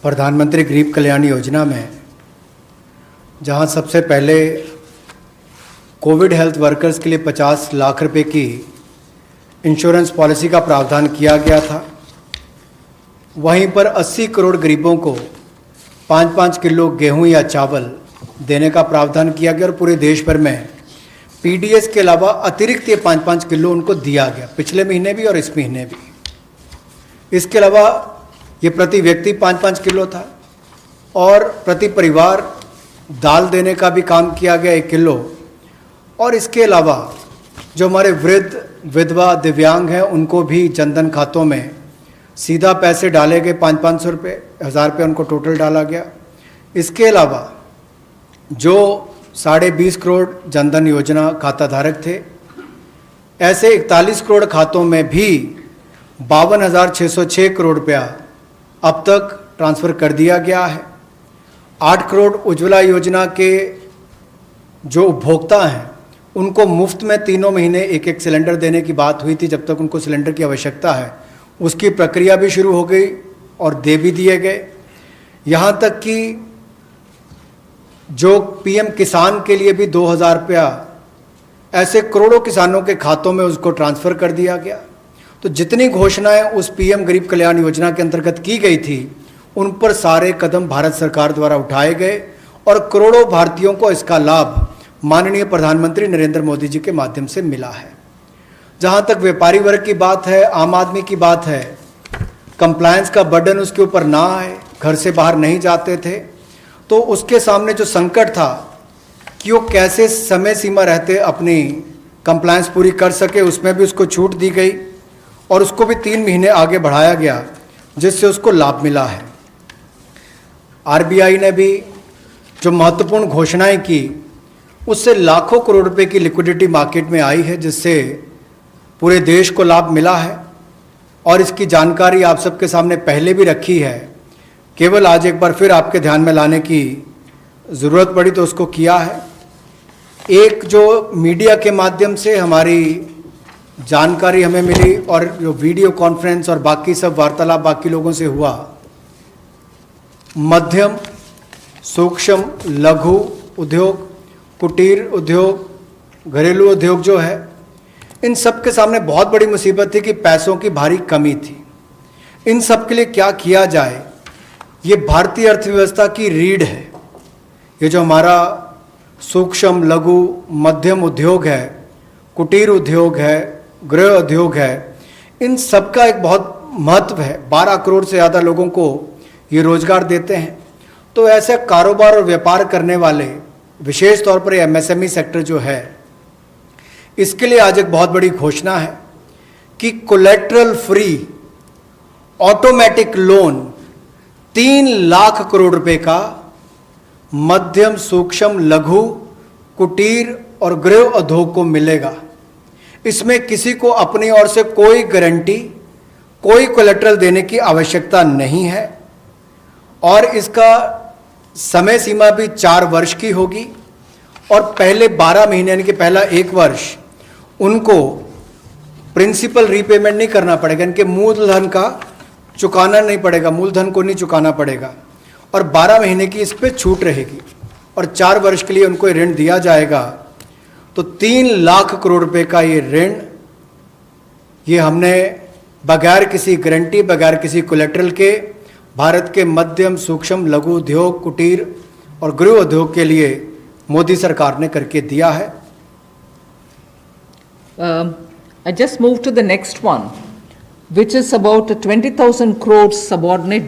प्रधानमंत्री गरीब कल्याण योजना में जहां सबसे पहले कोविड हेल्थ वर्कर्स के लिए 50 लाख रुपए की इंश्योरेंस पॉलिसी का प्रावधान किया गया था, वहीं पर 80 करोड़ गरीबों को 5-5 किलो गेहूं या चावल देने का प्रावधान किया गया और पूरे देश भर में पीडीएस के अलावा अतिरिक्त ये 5-5 किलो उनको दिया गया, पिछले महीने भी और इस महीने भी। इसके अलावा ये प्रति व्यक्ति 5-5 किलो था और प्रति परिवार दाल देने का भी काम किया गया 1 किलो। और इसके अलावा जो हमारे वृद्ध, विधवा, दिव्यांग हैं उनको भी जनधन खातों में सीधा पैसे डाले गए, 500-500 रुपये, 1000 रुपये उनको टोटल डाला गया। इसके अलावा जो 20.5 करोड़ जनधन योजना खाता धारक थे, ऐसे 41 करोड़ खातों में भी 52,606 करोड़ रुपया अब तक ट्रांसफ़र कर दिया गया है। 8 करोड़ उज्ज्वला योजना के जो उपभोक्ता हैं उनको मुफ्त में 3 महीने एक सिलेंडर देने की बात हुई थी, जब तक उनको सिलेंडर की आवश्यकता है। उसकी प्रक्रिया भी शुरू हो गई और दे भी दिए गए। यहाँ तक कि जो पीएम किसान के लिए भी 2,000 रुपया ऐसे करोड़ों किसानों के खातों में उसको ट्रांसफ़र कर दिया गया। तो जितनी घोषणाएं उस पीएम गरीब कल्याण योजना के अंतर्गत की गई थी, उन पर सारे कदम भारत सरकार द्वारा उठाए गए और करोड़ों भारतीयों को इसका लाभ माननीय प्रधानमंत्री नरेंद्र मोदी जी के माध्यम से मिला है। जहां तक व्यापारी वर्ग की बात है, आम आदमी की बात है, कंप्लायंस का बर्डन उसके ऊपर ना आए, घर से बाहर नहीं जाते थे, तो उसके सामने जो संकट था कि वो कैसे समय सीमा रहते अपनी कंप्लायंस पूरी कर सके, उसमें भी उसको छूट दी गई और उसको भी 3 महीने आगे बढ़ाया गया, जिससे उसको लाभ मिला है। आरबीआई ने भी जो महत्वपूर्ण घोषणाएं की, उससे लाखों करोड़ रुपए की लिक्विडिटी मार्केट में आई है, जिससे पूरे देश को लाभ मिला है। और इसकी जानकारी आप सबके सामने पहले भी रखी है, केवल आज एक बार फिर आपके ध्यान में लाने की ज़रूरत पड़ी तो उसको किया है। एक जो मीडिया के माध्यम से हमारी जानकारी हमें मिली और जो वीडियो कॉन्फ्रेंस और बाकी सब वार्तालाप बाकी लोगों से हुआ, मध्यम, सूक्ष्म, लघु उद्योग, कुटीर उद्योग, घरेलू उद्योग जो है, इन सब के सामने बहुत बड़ी मुसीबत थी कि पैसों की भारी कमी थी। इन सब के लिए क्या किया जाए, ये भारतीय अर्थव्यवस्था की रीढ़ है। ये जो हमारा सूक्ष्म, लघु, मध्यम उद्योग है, कुटीर उद्योग है, गृह उद्योग है, इन सब का एक बहुत महत्व है। 12 करोड़ से ज़्यादा लोगों को ये रोजगार देते हैं। तो ऐसे कारोबार और व्यापार करने वाले, विशेष तौर पर एमएसएमई सेक्टर जो है, इसके लिए आज एक बहुत बड़ी घोषणा है कि collateral free automatic loan 3 lakh crore रुपए का मध्यम, सूक्ष्म, लघु, कुटीर और गृह उद्योग को मिलेगा। इसमें किसी को अपनी ओर से कोई गारंटी, कोई कोलेटरल देने की आवश्यकता नहीं है और इसका समय सीमा भी 4 वर्ष की होगी और पहले 12 महीने यानी कि पहला 1 वर्ष उनको प्रिंसिपल रीपेमेंट नहीं करना पड़ेगा, इनके मूलधन का चुकाना नहीं पड़ेगा, मूलधन को नहीं चुकाना पड़ेगा और 12 महीने की इस पर छूट रहेगी और 4 वर्ष के लिए उनको ऋण दिया जाएगा। तो 3 लाख करोड़ रुपए का ये ऋण, ये हमने बगैर किसी गारंटी, बगैर किसी कोलेटरल के भारत के मध्यम, सूक्ष्म, लघु उद्योग, कुटीर और गृह उद्योग के लिए मोदी सरकार ने करके दिया है। I just move to the next one, which is about a 20,000 crore subordinate